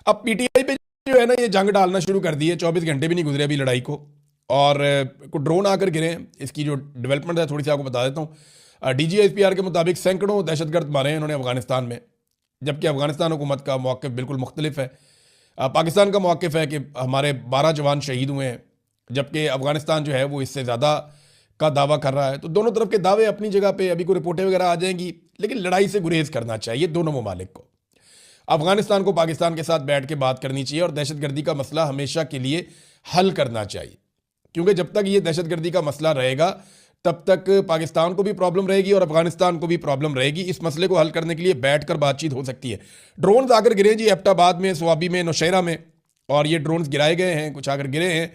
अब पीटीआई पे जो है ना ये जंग डालना शुरू कर दी है, 24 घंटे भी नहीं गुजरे अभी लड़ाई को, और कुछ ड्रोन आकर गिरे हैं। इसकी जो डेवलपमेंट है थोड़ी सी आपको बता देता हूँ। डीजीएसपीआर के मुताबिक सैकड़ों दहशतगर्द मारे हैं इन्होंने अफगानिस्तान में, जबकि अफगानिस्तान हुकूमत का मौक़िफ़ बिल्कुल मुख्तलिफ है। पाकिस्तान का मौक़िफ़ है कि हमारे 12 जवान शहीद हुए हैं, जबकि अफगानिस्तान जो है वो इससे ज़्यादा का दावा कर रहा है। तो दोनों तरफ के दावे अपनी जगह पे, अभी कोई रिपोर्टें वगैरह आ जाएंगी, लेकिन लड़ाई से गुरेज करना चाहिए दोनों ममालिक को। अफगानिस्तान को पाकिस्तान के साथ बैठ के बात करनी चाहिए और दहशतगर्दी का मसला हमेशा के लिए हल करना चाहिए, क्योंकि जब तक ये दहशतगर्दी का मसला रहेगा तब तक पाकिस्तान को भी प्रॉब्लम रहेगी और अफगानिस्तान को भी प्रॉब्लम रहेगी। इस मसले को हल करने के लिए बैठकर बातचीत हो सकती है। ड्रोन्स आकर गिरे जी एबटाबाद में, स्वाबी में, नौशहरा में, और ये ड्रोन्स गिराए गए हैं, कुछ आकर गिरे हैं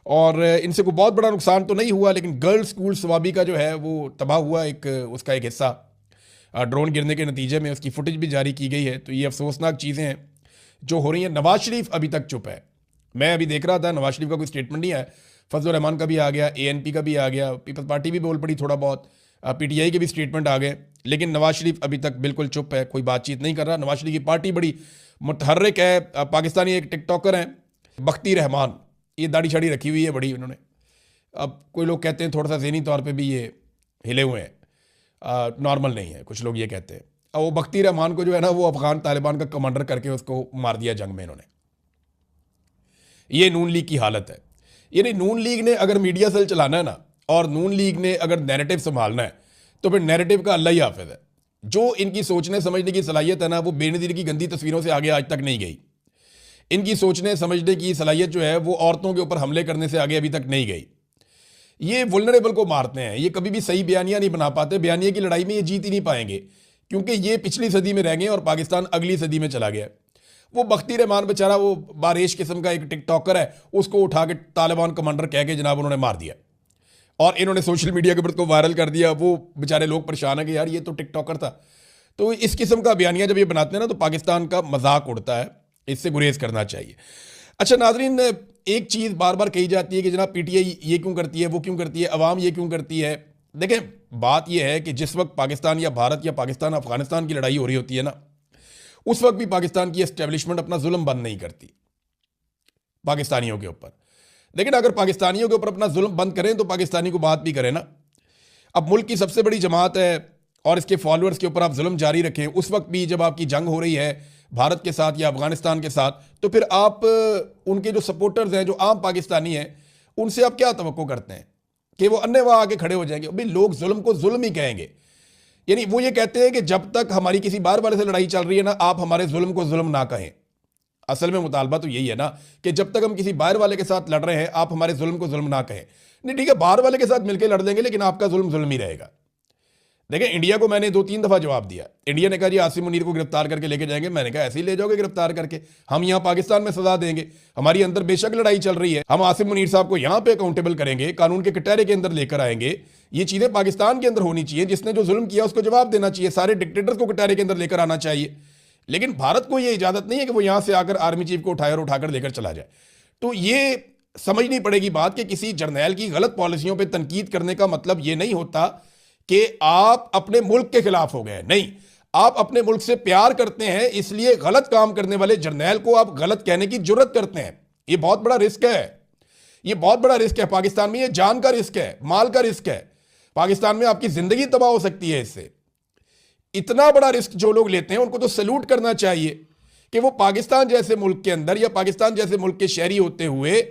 और इनसे कोई बहुत बड़ा नुकसान तो नहीं हुआ, लेकिन गर्ल्स स्कूल स्वाबी का जो है वो तबाह हुआ, उसका एक हिस्सा ड्रोन गिरने के नतीजे में। उसकी फुटेज भी जारी की गई है। तो ये अफसोसनाक चीज़ें हैं जो हो रही हैं। नवाज शरीफ अभी तक चुप है। मैं अभी देख रहा था, नवाज शरीफ का कोई स्टेटमेंट नहीं आया। फजल रहमान का भी आ गया, एएनपी का भी आ गया, पीपल्स पार्टी भी बोल पड़ी थोड़ा बहुत, पीटीआई के भी स्टेटमेंट आ गए, लेकिन नवाज शरीफ अभी तक बिल्कुल चुप है, कोई बातचीत नहीं कर रहा। नवाज शरीफ की पार्टी बड़ी मुतहर्रिक है। पाकिस्तानी एक टिकटॉकर हैं बख्ती रहमान, ये दाढ़ी शाड़ी रखी हुई है बड़ी उन्होंने। अब कोई लोग कहते हैं थोड़ा सा ज़हनी तौर पे भी ये हिले हुए हैं, नॉर्मल नहीं है, कुछ लोग ये कहते हैं। और वो बख्ती रहमान को जो है ना वो अफगान तालिबान का कमांडर करके उसको मार दिया जंग में इन्होंने। ये नून लीग की हालत है। यानी नून लीग ने अगर मीडिया सेल चलाना है ना, और नून लीग ने अगर नैरेटिव संभालना है, तो फिर नैरेटिव का अल्लाह ही हाफिज है। जो इनकी सोचने समझने की सलाहियत है ना, वो बेनज़ीर की गंदी तस्वीरों से आगे आज तक नहीं गई। इनकी सोचने समझने की सलाहियत जो है वो औरतों के ऊपर हमले करने से आगे अभी तक नहीं गई। ये वुल्नरेबल को मारते हैं, ये कभी भी सही बयानियां नहीं बना पाते। बयानिया की लड़ाई में ये जीत ही नहीं पाएंगे, क्योंकि ये पिछली सदी में रह गए और पाकिस्तान अगली सदी में चला गया। वो बख्ती रहमान बेचारा, वो बारिश किस्म का एक टिकटॉकर है, उसको उठा के तालिबान कमांडर कह के जनाब उन्होंने मार दिया और इन्होंने सोशल मीडिया के ऊपर उसको वायरल कर दिया। वो बेचारे लोग परेशान है कि यार ये तो टिकटॉकर था। तो इस किस्म का बयानिया जब ये बनाते हैं ना, तो पाकिस्तान का मजाक उड़ता है, इससे गुरेज करना चाहिए। अच्छा नाजरीन, एक चीज़ बार बार कही जाती है कि जनाब पीटीआई ये क्यों करती है, वो क्यों करती है, अवाम ये क्यों करती है। देखें, बात यह है कि जिस वक्त पाकिस्तान या भारत या पाकिस्तान अफगानिस्तान की लड़ाई हो रही होती है ना, उस वक्त भी पाकिस्तान की एस्टेब्लिशमेंट अपना जुल्म बंद नहीं करती पाकिस्तानियों के ऊपर। लेकिन अगर पाकिस्तानियों के ऊपर अपना जुल्म बंद करें तो पाकिस्तानी को बात भी करें ना। अब मुल्क की सबसे बड़ी जमात है और इसके फॉलोअर्स के ऊपर आप जुल्म जारी रखें, उस वक्त भी जब आपकी जंग हो रही है भारत के साथ या अफगानिस्तान के साथ, तो फिर आप उनके जो सपोर्टर्स हैं, जो आम पाकिस्तानी हैं, उनसे आप क्या तवक्को करते हैं कि वो अन्य वहाँ आके खड़े हो जाएंगे। भाई लोग जुल्म को जुल्म ही कहेंगे। यानी वो ये कहते हैं कि जब तक हमारी किसी बार वाले से लड़ाई चल रही है ना, आप हमारे जुल्म को जुल्म ना कहें। असल में मुतालबा तो यही है ना कि जब तक हम किसी बाहर वाले के साथ लड़ रहे हैं, आप हमारे जुल्म को जुल्म ना कहें। नहीं ठीक है, बाहर वाले के साथ मिलकर लड़ देंगे, लेकिन आपका जुल्म जुल्म ही रहेगा। देखें, इंडिया को मैंने 2-3 दफ़ा जवाब दिया। इंडिया ने कहा जी आसिम मुनीर को गिरफ्तार करके लेके जाएंगे। मैंने कहा ऐसे ही ले जाओगे गिरफ्तार करके, हम यहाँ पाकिस्तान में सजा देंगे। हमारी अंदर बेशक लड़ाई चल रही है, हम आसिम मुनीर साहब को यहाँ पे अकाउंटेबल करेंगे, कानून के कटहरे के अंदर लेकर आएंगे। ये चीज़ें पाकिस्तान के अंदर होनी चाहिए। जिसने जो जुल्म किया उसको जवाब देना चाहिए, सारे डिक्टेटर्स को कटहरे के अंदर लेकर आना चाहिए। लेकिन भारत को ये इजाज़त नहीं है कि वो यहाँ से आकर आर्मी चीफ को उठाए और उठाकर लेकर चला जाए। तो ये समझनी पड़ेगी बात कि किसी जर्नैल की गलत पॉलिसियों पर तनकीद करने का मतलब ये नहीं होता कि आप अपने मुल्क के खिलाफ हो गए। नहीं, आप अपने मुल्क से प्यार करते हैं, इसलिए गलत काम करने वाले जर्नैल को आप गलत कहने की जुर्रत करते हैं। ये बहुत बड़ा रिस्क है, ये बहुत बड़ा रिस्क है। पाकिस्तान में ये जान का रिस्क है, माल का रिस्क है। पाकिस्तान में आपकी जिंदगी तबाह हो सकती है इससे। इतना बड़ा रिस्क जो लोग लेते हैं उनको तो सैल्यूट करना चाहिए कि वो पाकिस्तान जैसे मुल्क के अंदर या पाकिस्तान जैसे मुल्क के शहरी होते हुए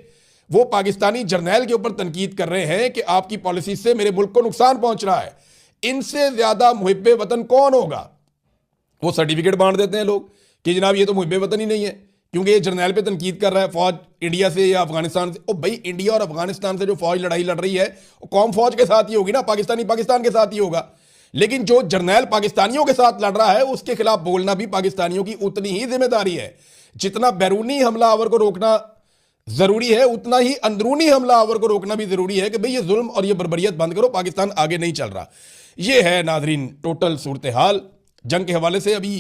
वो पाकिस्तानी जर्नैल के ऊपर तनकीद कर रहे हैं कि आपकी पॉलिसी से मेरे मुल्क को नुकसान पहुंच रहा है। इनसे ज्यादा मुहिब्बे वतन कौन होगा। वो सर्टिफिकेट बांट देते हैं लोग कि जनाब ये तो मुहिब्बे वतन ही नहीं है, क्योंकि ये जर्नैल पे तनकीद कर रहा है फौज इंडिया से या अफगानिस्तान से। ओ भाई, इंडिया और अफगानिस्तान से जो फौज लड़ाई लड़ रही है वो कौम फौज के साथ ही होगी ना, पाकिस्तानी पाकिस्तान के साथ ही होगा। लेकिन जो जर्नैल पाकिस्तानियों के साथ लड़ रहा है उसके खिलाफ बोलना भी पाकिस्तानियों की उतनी ही जिम्मेदारी है। जितना बैरूनी हमलावर को रोकना जरूरी है, उतना ही अंदरूनी हमलावर को रोकना भी जरूरी है कि भाई ये जुल्म और ये बर्बरियत बंद करो, पाकिस्तान आगे नहीं चल रहा। ये है नाजरीन टोटल सूरत हाल। जंग के हवाले से अभी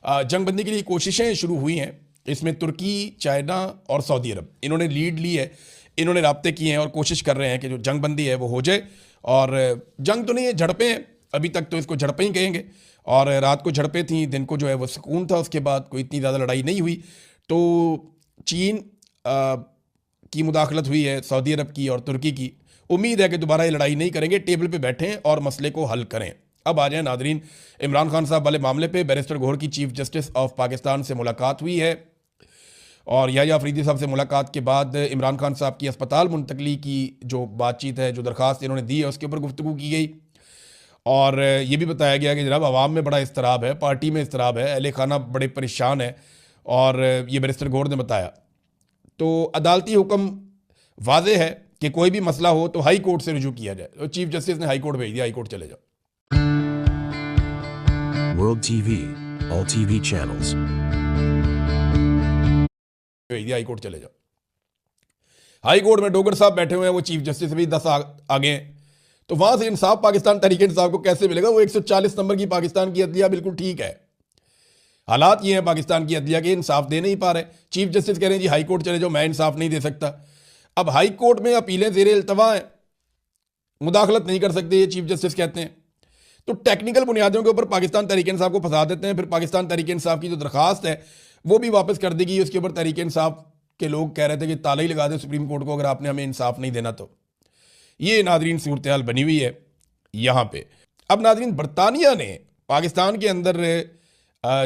जंगबंदी के लिए कोशिशें शुरू हुई हैं। इसमें तुर्की, चाइना और सऊदी अरब इन्होंने लीड ली है। इन्होंने राब्ते किए हैं और कोशिश कर रहे हैं कि जो जंगबंदी है वो हो जाए। और जंग तो नहीं है, झड़पें हैं, अभी तक तो इसको झड़पें ही कहेंगे। और रात को झड़पें थी, दिन को जो है वो सुकून था। उसके बाद कोई इतनी ज़्यादा लड़ाई नहीं हुई। तो चीन की मुदाखलत हुई है, सऊदी अरब की और तुर्की की। उम्मीद है कि दोबारा ये लड़ाई नहीं करेंगे, टेबल पे बैठें और मसले को हल करें। अब आ जाए नादरीन इमरान खान साहब वाले मामले पे। बैरिस्टर गौहर की चीफ जस्टिस ऑफ पाकिस्तान से मुलाकात हुई है और याह्या अफरीदी साहब से मुलाकात के बाद इमरान खान साहब की अस्पताल मुंतकली की जो बातचीत है, जो दरख्वास्त इन्होंने दी है, उसके ऊपर गुफ्तगू की गई। और ये भी बताया गया कि जनाब आवाम में बड़ा इस्तराब है, पार्टी में इस्तराब है, अहले खाना बड़े परेशान है, और ये बैरिस्टर गौहर ने बताया। तो अदालती हुक्म वाज़े है कि कोई भी मसला हो तो हाई कोर्ट से रुजू किया जाए। तो चीफ जस्टिस ने हाई कोर्ट भेज दिया, हाई कोर्ट चले जाओ। World TV, all TV channels. भेज दिया, हाई कोर्ट चले जाओ। हाई कोर्ट में डोगर साहब बैठे हुए हैं, वो चीफ जस्टिस भी 10 आगे हैं। तो वहां से इंसाफ पाकिस्तान तहरीक इंसाफ को कैसे मिलेगा? वो 140 नंबर की पाकिस्तान की अदलिया बिल्कुल ठीक है। हालात ये हैं पाकिस्तान की अदलिया के, इंसाफ दे नहीं पा रहे। चीफ जस्टिस कह रहे हैं जी हाई कोर्ट चले जाओ, मैं इंसाफ नहीं दे सकता। अब हाई कोर्ट में अपीलें ज़ेरे इल्तवा हैं, मुदाखलत नहीं कर सकते, ये चीफ जस्टिस कहते हैं। तो टेक्निकल बुनियादों के ऊपर पाकिस्तान तहरीक इंसाफ को फंसा देते हैं। फिर पाकिस्तान तहरीक इंसाफ की जो दरखास्त है वो भी वापस कर दी गई। उसके ऊपर तहरीक इंसाफ के लोग कह रहे थे कि ताला ही लगा दें सुप्रीम कोर्ट को, अगर आपने हमें इंसाफ नहीं देना तो। ये नादरीन सूरत हाल बनी हुई है यहाँ पे। अब नादरीन बरतानिया ने पाकिस्तान के अंदर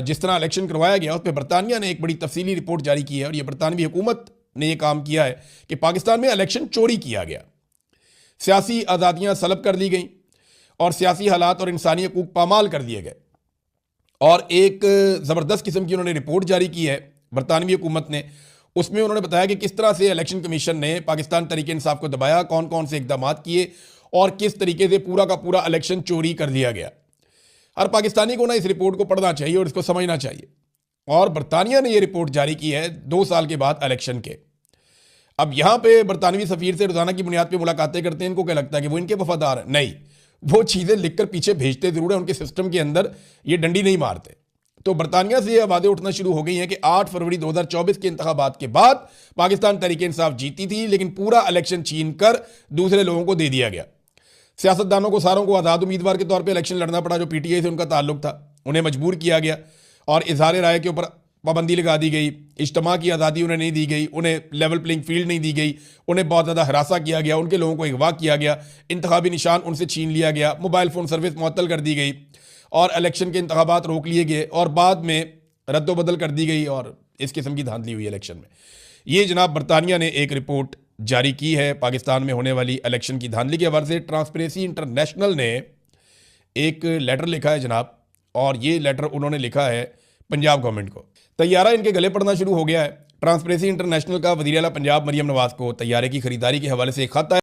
जिस तरह इलेक्शन करवाया गया उस पर बरतानिया ने एक बड़ी तफसीली रिपोर्ट जारी की है, और ये बरतानवी हुकूमत ने यह काम किया है कि पाकिस्तान में इलेक्शन चोरी किया गया, सियासी आज़ादियाँ सलब कर ली गई और सियासी हालात और इंसानी हकूक पामाल कर दिए गए। और एक ज़बरदस्त किस्म की उन्होंने रिपोर्ट जारी की है बरतानवी हुकूमत ने। उसमें उन्होंने बताया कि किस तरह से इलेक्शन कमीशन ने पाकिस्तान तहरीक इंसाफ को दबाया, कौन कौन से इकदाम किए और किस तरीके से पूरा का पूरा इलेक्शन चोरी कर दिया गया। हर पाकिस्तानी को ना इस रिपोर्ट को पढ़ना चाहिए और इसको समझना चाहिए। और बरतानिया ने यह रिपोर्ट जारी की है 2 साल के बाद इलेक्शन के। अब यहाँ पे बरतानवी सफ़ीर से रोज़ाना की बुनियाद पर मुलाकातें करते हैं। इनको क्या लगता है कि वो इनके वफादार हैं? नहीं, वो चीज़ें लिखकर पीछे भेजते ज़रूर हैं, उनके सिस्टम के अंदर ये डंडी नहीं मारते। तो बरतानिया से ये आवाज़ें उठना शुरू हो गई हैं कि 8 फरवरी 2024 के इंतखाबात के बाद पाकिस्तान तहरीक इंसाफ जीती थी, लेकिन पूरा इलेक्शन छीन कर दूसरे लोगों को दे दिया गया। सियासतदानों को सारों को आज़ाद उम्मीदवार के तौर पर इलेक्शन लड़ना पड़ा, जो PTI से उनका ताल्लुक था। उन्हें मजबूर किया गया और इजहार राय के ऊपर पाबंदी लगा दी गई। इज्तिमा की आज़ादी उन्हें नहीं दी गई, उन्हें लेवल प्लेइंग फील्ड नहीं दी गई, उन्हें बहुत ज़्यादा हरासा किया गया, उनके लोगों को अगवा किया गया, इंतखाबी निशान उनसे छीन लिया गया, मोबाइल फ़ोन सर्विस मुअत्तल कर दी गई और इलेक्शन के इंतखाबात रोक लिए गए और बाद में रद्दोबदल कर दी गई और इस किस्म की धांधली हुई इलेक्शन में। ये जनाब बरतानिया ने एक रिपोर्ट जारी की है पाकिस्तान में होने वाली इलेक्शन की धांधली के हवाले से। ट्रांसपेरेंसी इंटरनेशनल ने एक लेटर लिखा है जनाब, और ये लेटर उन्होंने लिखा है पंजाब गवर्नमेंट को। तैयारा इनके गले पड़ना शुरू हो गया है। ट्रांसपेरेंसी इंटरनेशनल का वज़ीर आला पंजाब मरियम नवाज़ को तैयारे की खरीदारी के हवाले से एक खत आया।